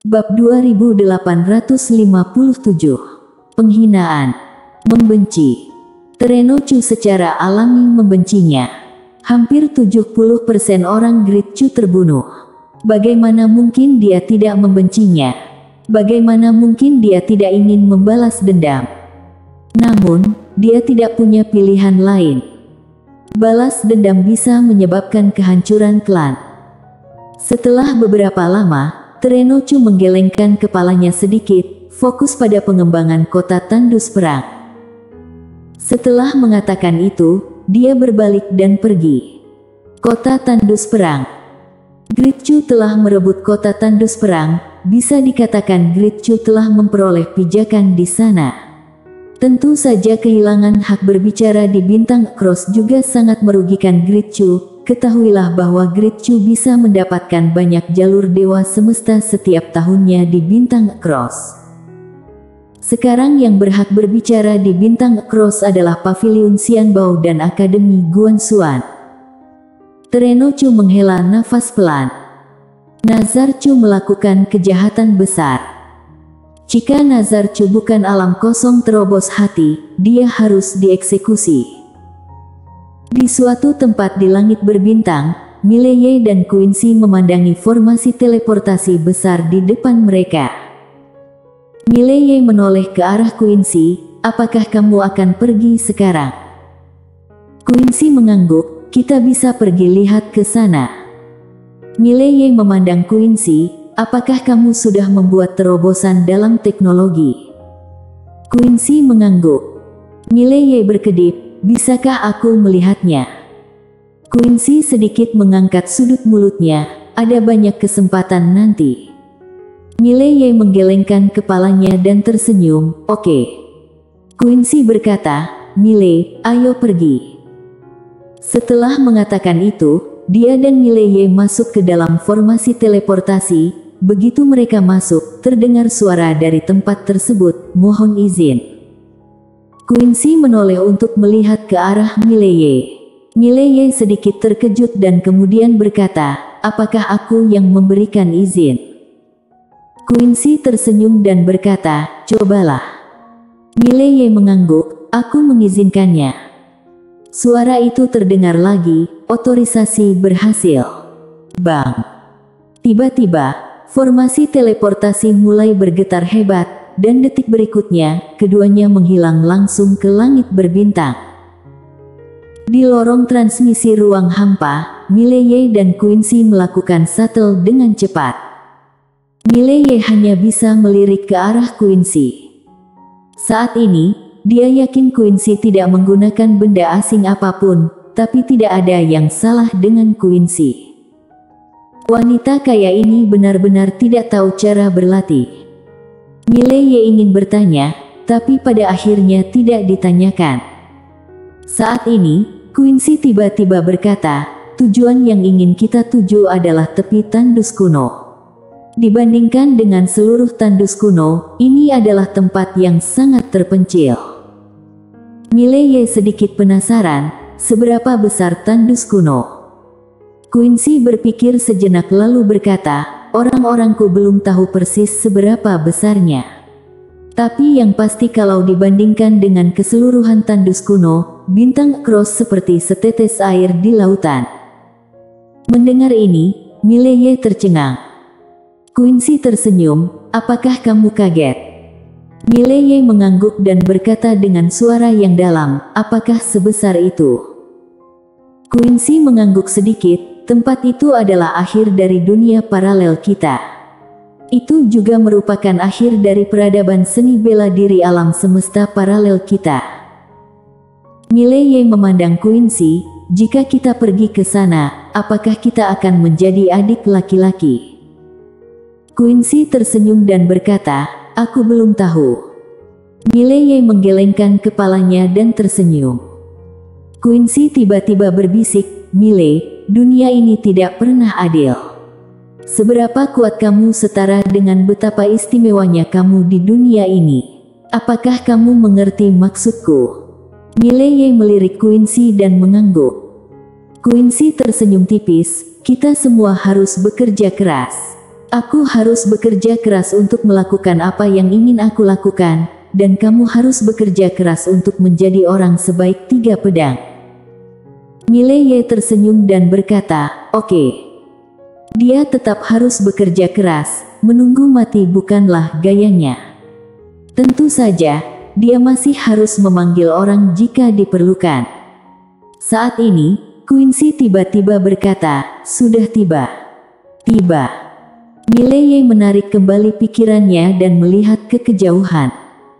Bab 2857. Penghinaan. Membenci. Terenochu secara alami membencinya. Hampir 70% orang Gritchu terbunuh. Bagaimana mungkin dia tidak membencinya? Bagaimana mungkin dia tidak ingin membalas dendam? Namun, dia tidak punya pilihan lain. Balas dendam bisa menyebabkan kehancuran klan. Setelah beberapa lama, Terenochu menggelengkan kepalanya sedikit, fokus pada pengembangan kota tandus perang. Setelah mengatakan itu, dia berbalik dan pergi. Kota tandus perang. Gritchu telah merebut kota tandus perang, bisa dikatakan Gritchu telah memperoleh pijakan di sana. Tentu saja kehilangan hak berbicara di Bintang Cross juga sangat merugikan Gritchu. Ketahuilah bahwa Gritchu bisa mendapatkan banyak jalur dewa semesta setiap tahunnya di Bintang Cross. Sekarang yang berhak berbicara di Bintang Cross adalah Pavilion Xianbao dan Akademi Guanxuan. Terenochu menghela nafas pelan. Nazarchu melakukan kejahatan besar. Jika Nazarchu bukan alam kosong terobos hati, dia harus dieksekusi. Di suatu tempat di langit berbintang, Mileye dan Quincy memandangi formasi teleportasi besar di depan mereka. Mileye menoleh ke arah Quincy, "Apakah kamu akan pergi sekarang?" Quincy mengangguk, "Kita bisa pergi lihat ke sana." Mileye memandang Quincy, "Apakah kamu sudah membuat terobosan dalam teknologi?" Quincy mengangguk. Mileye berkedip, "Bisakah aku melihatnya?" Quincy sedikit mengangkat sudut mulutnya, "Ada banyak kesempatan nanti." Mileye menggelengkan kepalanya dan tersenyum, "Oke." Quincy berkata, "Mile, ayo pergi." Setelah mengatakan itu, dia dan Mileye masuk ke dalam formasi teleportasi. Begitu mereka masuk, terdengar suara dari tempat tersebut, "Mohon izin." Quincy menoleh untuk melihat ke arah Mileye. Mileye sedikit terkejut dan kemudian berkata, "Apakah aku yang memberikan izin?" Quincy tersenyum dan berkata, "Cobalah." Mileye mengangguk, "Aku mengizinkannya." Suara itu terdengar lagi, "Otorisasi berhasil." Bang! Tiba-tiba, formasi teleportasi mulai bergetar hebat. Dan detik berikutnya, keduanya menghilang langsung ke langit berbintang. Di lorong transmisi ruang hampa, Mileye dan Quincy melakukan shuttle dengan cepat. Mileye hanya bisa melirik ke arah Quincy. Saat ini, dia yakin Quincy tidak menggunakan benda asing apapun, tapi tidak ada yang salah dengan Quincy. Wanita kaya ini benar-benar tidak tahu cara berlatih. Mileye ingin bertanya, tapi pada akhirnya tidak ditanyakan. Saat ini, Quincy tiba-tiba berkata, "Tujuan yang ingin kita tuju adalah tepi tandus kuno. Dibandingkan dengan seluruh tandus kuno, ini adalah tempat yang sangat terpencil." Mileye sedikit penasaran, seberapa besar tandus kuno? Quincy berpikir sejenak lalu berkata, "Orang-orangku belum tahu persis seberapa besarnya. Tapi yang pasti kalau dibandingkan dengan keseluruhan tandus kuno, Bintang Cross seperti setetes air di lautan." Mendengar ini, Mileye tercengang. Quincy tersenyum, "Apakah kamu kaget?" Mileye mengangguk dan berkata dengan suara yang dalam, "Apakah sebesar itu?" Quincy mengangguk sedikit. "Tempat itu adalah akhir dari dunia paralel kita. Itu juga merupakan akhir dari peradaban seni bela diri alam semesta paralel kita." Mileye memandang Quincy, "Jika kita pergi ke sana, apakah kita akan menjadi adik laki-laki?" Quincy tersenyum dan berkata, "Aku belum tahu." Mileye menggelengkan kepalanya dan tersenyum. Quincy tiba-tiba berbisik, "Mile, dunia ini tidak pernah adil. Seberapa kuat kamu setara dengan betapa istimewanya kamu di dunia ini. Apakah kamu mengerti maksudku?" Mileye melirik Quincy dan mengangguk. Quincy tersenyum tipis, "Kita semua harus bekerja keras. Aku harus bekerja keras untuk melakukan apa yang ingin aku lakukan, dan kamu harus bekerja keras untuk menjadi orang sebaik 3 pedang. Mileye tersenyum dan berkata, oke. Dia tetap harus bekerja keras, menunggu mati bukanlah gayanya. Tentu saja, dia masih harus memanggil orang jika diperlukan. Saat ini, Quincy tiba-tiba berkata, sudah tiba. Tiba. Mileye menarik kembali pikirannya dan melihat ke kejauhan.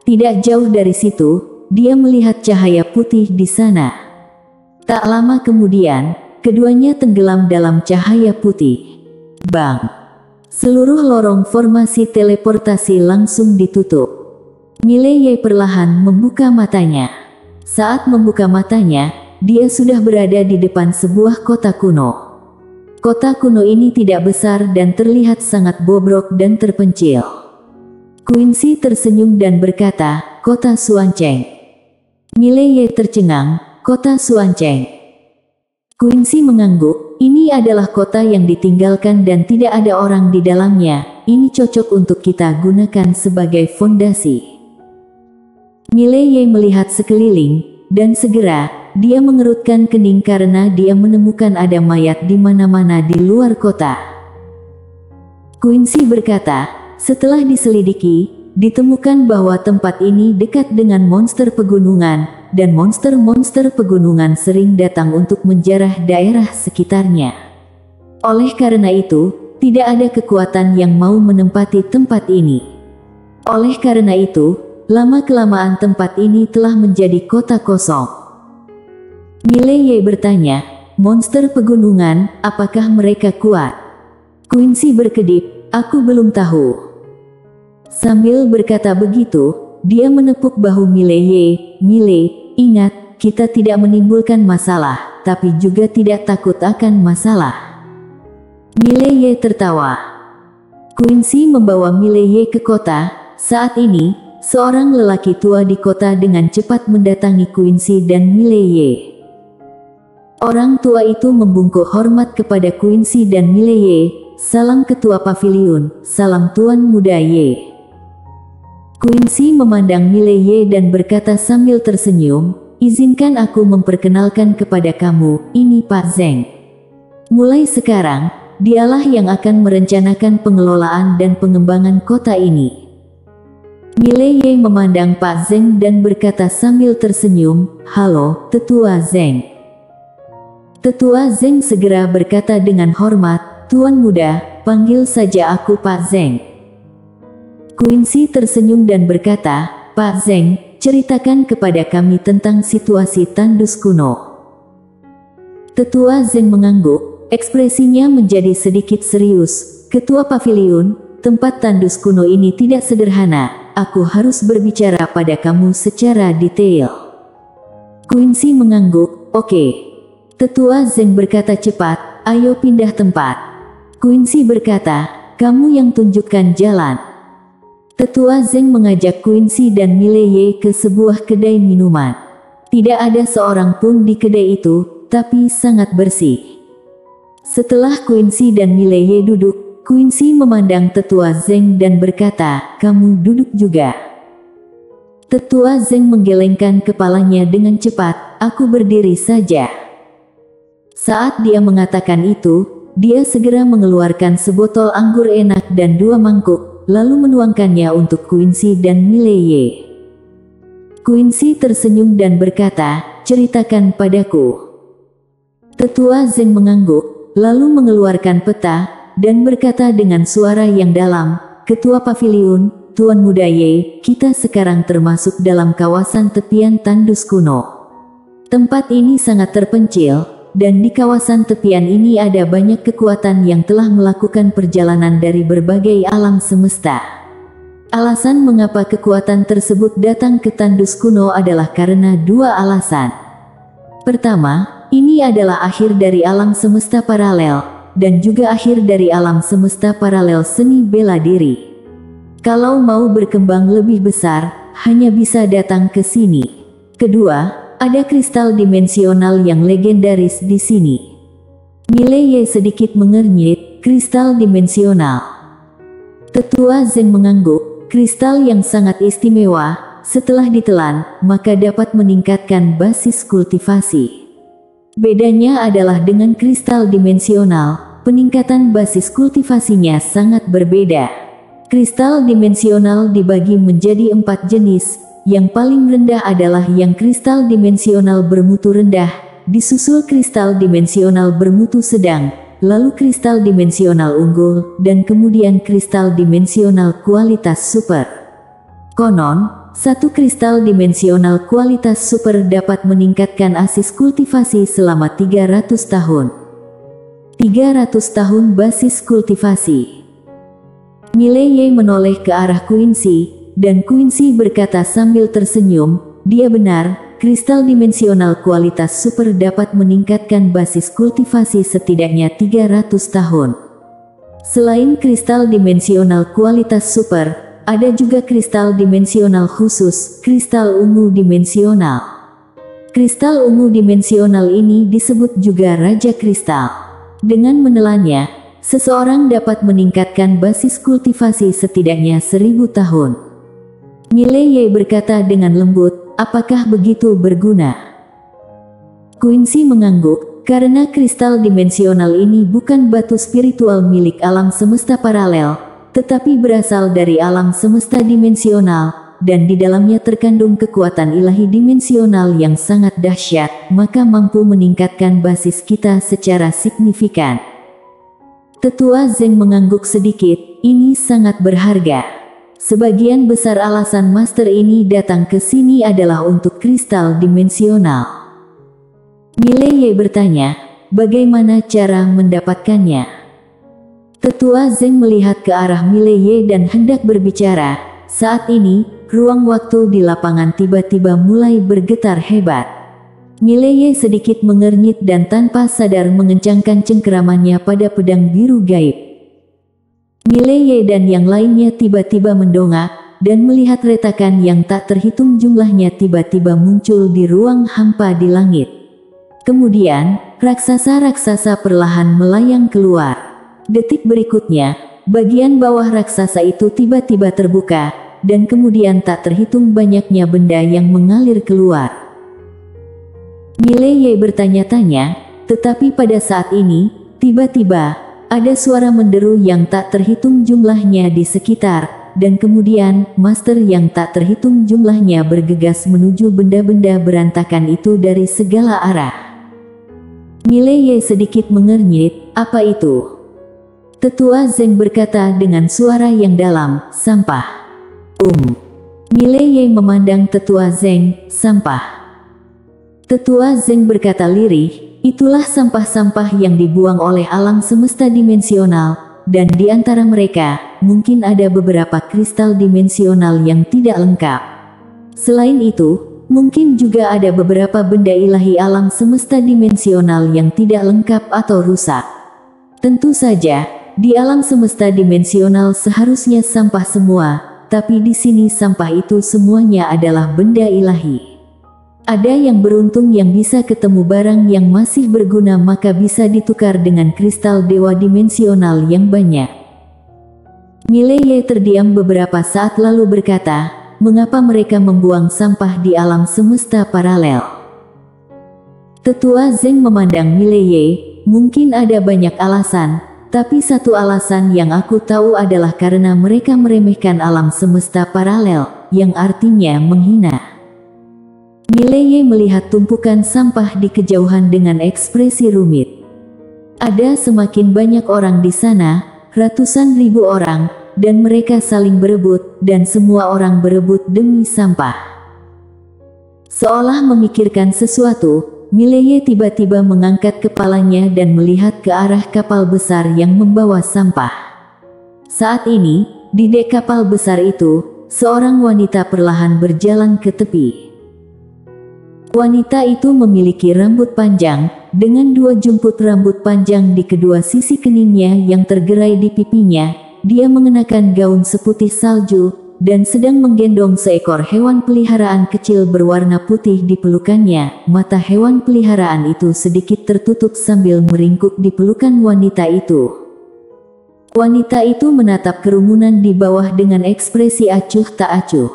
Tidak jauh dari situ, dia melihat cahaya putih di sana. Tak lama kemudian, keduanya tenggelam dalam cahaya putih. Bang! Seluruh lorong formasi teleportasi langsung ditutup. Mileye perlahan membuka matanya. Saat membuka matanya, dia sudah berada di depan sebuah kota kuno. Kota kuno ini tidak besar dan terlihat sangat bobrok dan terpencil. Quincy tersenyum dan berkata, kota Xuancheng. Mileye tercengang, kota Xuancheng. Quincy mengangguk, ini adalah kota yang ditinggalkan dan tidak ada orang di dalamnya, ini cocok untuk kita gunakan sebagai fondasi. Mileye melihat sekeliling, dan segera, dia mengerutkan kening karena dia menemukan ada mayat di mana-mana di luar kota. Quincy berkata, setelah diselidiki, ditemukan bahwa tempat ini dekat dengan monster pegunungan, dan monster-monster pegunungan sering datang untuk menjarah daerah sekitarnya. Oleh karena itu, tidak ada kekuatan yang mau menempati tempat ini. Oleh karena itu, lama-kelamaan tempat ini telah menjadi kota kosong. Mileye bertanya, monster pegunungan, apakah mereka kuat? Quincy berkedip, aku belum tahu. Sambil berkata begitu, dia menepuk bahu Mileye. Mile, ingat, kita tidak menimbulkan masalah, tapi juga tidak takut akan masalah. Mileye tertawa. Quincy membawa Mileye ke kota. Saat ini, seorang lelaki tua di kota dengan cepat mendatangi Quincy dan Mileye. Orang tua itu membungkuk hormat kepada Quincy dan Mileye. Salam ketua pavilion, salam tuan muda Ye. Quincy memandang Mileye dan berkata sambil tersenyum, izinkan aku memperkenalkan kepada kamu, ini Pak Zeng. Mulai sekarang, dialah yang akan merencanakan pengelolaan dan pengembangan kota ini. Mileye memandang Pak Zeng dan berkata sambil tersenyum, halo, Tetua Zeng. Tetua Zeng segera berkata dengan hormat, tuan muda, panggil saja aku Pak Zeng. Quincy tersenyum dan berkata, Pak Zeng, ceritakan kepada kami tentang situasi tandus kuno. Tetua Zeng mengangguk, ekspresinya menjadi sedikit serius. Ketua pavilion, tempat tandus kuno ini tidak sederhana, aku harus berbicara pada kamu secara detail. Quincy mengangguk, oke. Tetua Zeng berkata cepat, ayo pindah tempat. Quincy berkata, kamu yang tunjukkan jalan. Tetua Zeng mengajak Quincy dan Mileye ke sebuah kedai minuman. Tidak ada seorang pun di kedai itu, tapi sangat bersih. Setelah Quincy dan Mileye duduk, Quincy memandang Tetua Zeng dan berkata, kamu duduk juga. Tetua Zeng menggelengkan kepalanya dengan cepat, aku berdiri saja. Saat dia mengatakan itu, dia segera mengeluarkan sebotol anggur enak dan 2 mangkuk. Lalu menuangkannya untuk Quincy dan Mileye. Quincy tersenyum dan berkata, ceritakan padaku. Tetua Zeng mengangguk, lalu mengeluarkan peta, dan berkata dengan suara yang dalam, Ketua Pavilion, Tuan Muda Ye, kita sekarang termasuk dalam kawasan tepian tandus kuno. Tempat ini sangat terpencil, dan di kawasan tepian ini ada banyak kekuatan yang telah melakukan perjalanan dari berbagai alam semesta. Alasan mengapa kekuatan tersebut datang ke tandus kuno adalah karena 2 alasan. Pertama, ini adalah akhir dari alam semesta paralel, dan juga akhir dari alam semesta paralel seni bela diri. Kalau mau berkembang lebih besar, hanya bisa datang ke sini. Kedua, ada kristal dimensional yang legendaris di sini. Mileye sedikit mengernyit, kristal dimensional. Tetua Zeng mengangguk, kristal yang sangat istimewa, setelah ditelan, maka dapat meningkatkan basis kultivasi. Bedanya adalah dengan kristal dimensional, peningkatan basis kultivasinya sangat berbeda. Kristal dimensional dibagi menjadi 4 jenis, yang paling rendah adalah yang kristal dimensional bermutu rendah, disusul kristal dimensional bermutu sedang, lalu kristal dimensional unggul, dan kemudian kristal dimensional kualitas super. Konon, satu kristal dimensional kualitas super dapat meningkatkan asis kultivasi selama 300 tahun. 300 tahun basis kultivasi. Mileye menoleh ke arah Quincy, dan Quincy berkata sambil tersenyum, dia benar, kristal dimensional kualitas super dapat meningkatkan basis kultivasi setidaknya 300 tahun. Selain kristal dimensional kualitas super, ada juga kristal dimensional khusus, kristal ungu dimensional. Kristal ungu dimensional ini disebut juga Raja Kristal. Dengan menelannya, seseorang dapat meningkatkan basis kultivasi setidaknya 1000 tahun. Mileye berkata dengan lembut, apakah begitu berguna? Quincy mengangguk, karena kristal dimensional ini bukan batu spiritual milik alam semesta paralel, tetapi berasal dari alam semesta dimensional, dan di dalamnya terkandung kekuatan ilahi dimensional yang sangat dahsyat, maka mampu meningkatkan basis kita secara signifikan. Tetua Zeng mengangguk sedikit, ini sangat berharga. Sebagian besar alasan master ini datang ke sini adalah untuk kristal dimensional. Mileye bertanya, bagaimana cara mendapatkannya? Tetua Zeng melihat ke arah Mileye dan hendak berbicara. Saat ini, ruang waktu di lapangan tiba-tiba mulai bergetar hebat. Mileye sedikit mengernyit dan tanpa sadar mengencangkan cengkeramannya pada pedang biru gaib. Mileye dan yang lainnya tiba-tiba mendongak, dan melihat retakan yang tak terhitung jumlahnya tiba-tiba muncul di ruang hampa di langit. Kemudian, raksasa-raksasa perlahan melayang keluar. Detik berikutnya, bagian bawah raksasa itu tiba-tiba terbuka, dan kemudian tak terhitung banyaknya benda yang mengalir keluar. Mileye bertanya-tanya, tetapi pada saat ini, tiba-tiba, ada suara menderu yang tak terhitung jumlahnya di sekitar, dan kemudian, master yang tak terhitung jumlahnya bergegas menuju benda-benda berantakan itu dari segala arah. Mileye sedikit mengernyit, apa itu? Tetua Zeng berkata dengan suara yang dalam, sampah. Mileye memandang Tetua Zeng, sampah. Tetua Zeng berkata lirih, itulah sampah-sampah yang dibuang oleh alam semesta dimensional, dan di antara mereka, mungkin ada beberapa kristal dimensional yang tidak lengkap. Selain itu, mungkin juga ada beberapa benda ilahi alam semesta dimensional yang tidak lengkap atau rusak. Tentu saja, di alam semesta dimensional seharusnya sampah semua, tapi di sini sampah itu semuanya adalah benda ilahi. Ada yang beruntung yang bisa ketemu barang yang masih berguna maka bisa ditukar dengan kristal dewa dimensional yang banyak. Mileye terdiam beberapa saat lalu berkata, mengapa mereka membuang sampah di alam semesta paralel? Tetua Zeng memandang Mileye, mungkin ada banyak alasan, tapi satu alasan yang aku tahu adalah karena mereka meremehkan alam semesta paralel, yang artinya menghina. Mileye melihat tumpukan sampah di kejauhan dengan ekspresi rumit. Ada semakin banyak orang di sana, ratusan ribu orang, dan mereka saling berebut, dan semua orang berebut demi sampah. Seolah memikirkan sesuatu, Mileye tiba-tiba mengangkat kepalanya dan melihat ke arah kapal besar yang membawa sampah. Saat ini, di dek kapal besar itu, seorang wanita perlahan berjalan ke tepi. Wanita itu memiliki rambut panjang, dengan 2 jumput rambut panjang di kedua sisi keningnya yang tergerai di pipinya. Dia mengenakan gaun seputih salju, dan sedang menggendong seekor hewan peliharaan kecil berwarna putih di pelukannya. Mata hewan peliharaan itu sedikit tertutup sambil meringkuk di pelukan wanita itu. Wanita itu menatap kerumunan di bawah dengan ekspresi acuh tak acuh.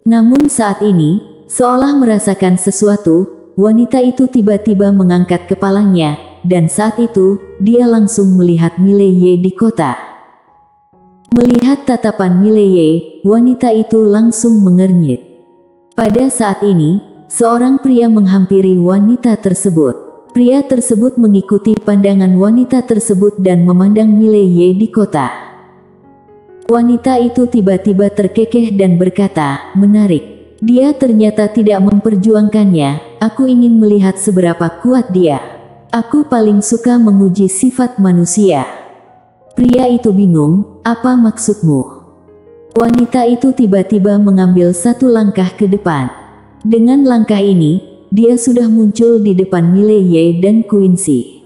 Namun saat ini, seolah merasakan sesuatu, wanita itu tiba-tiba mengangkat kepalanya, dan saat itu, dia langsung melihat Mileye di kota. Melihat tatapan Mileye, wanita itu langsung mengernyit. Pada saat ini, seorang pria menghampiri wanita tersebut. Pria tersebut mengikuti pandangan wanita tersebut dan memandang Mileye di kota. Wanita itu tiba-tiba terkekeh dan berkata, "Menarik. Dia ternyata tidak memperjuangkannya. Aku ingin melihat seberapa kuat dia. Aku paling suka menguji sifat manusia." Pria itu bingung, "Apa maksudmu?" Wanita itu tiba-tiba mengambil satu langkah ke depan. Dengan langkah ini, dia sudah muncul di depan Mileye dan Quincy.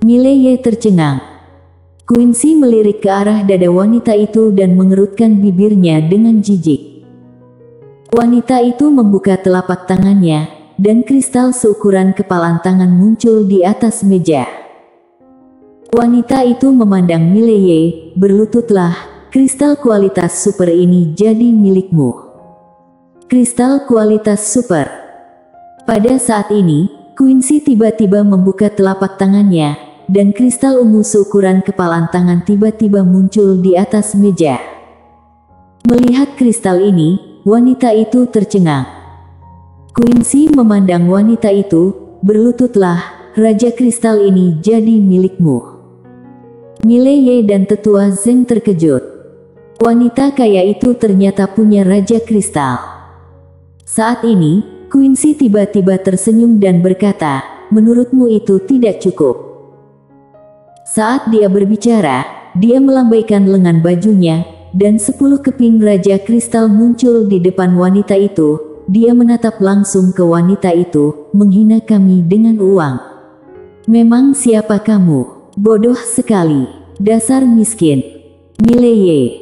Mileye tercengang. Quincy melirik ke arah dada wanita itu dan mengerutkan bibirnya dengan jijik. Wanita itu membuka telapak tangannya, dan kristal seukuran kepalan tangan muncul di atas meja. Wanita itu memandang Mileye, "Berlututlah, kristal kualitas super ini jadi milikmu." Kristal kualitas super. Pada saat ini, Quincy tiba-tiba membuka telapak tangannya, dan kristal ungu seukuran kepalan tangan tiba-tiba muncul di atas meja. Melihat kristal ini, wanita itu tercengang. Quincy memandang wanita itu, "Berlututlah, Raja Kristal ini jadi milikmu." Mileye dan tetua Zeng terkejut. Wanita kaya itu ternyata punya Raja Kristal. Saat ini, Quincy tiba-tiba tersenyum dan berkata, "Menurutmu itu tidak cukup?" Saat dia berbicara, dia melambaikan lengan bajunya, dan 10 keping Raja Kristal muncul di depan wanita itu. Dia menatap langsung ke wanita itu, "Menghina kami dengan uang. Memang siapa kamu? Bodoh sekali. Dasar miskin." Mileye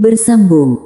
bersambung.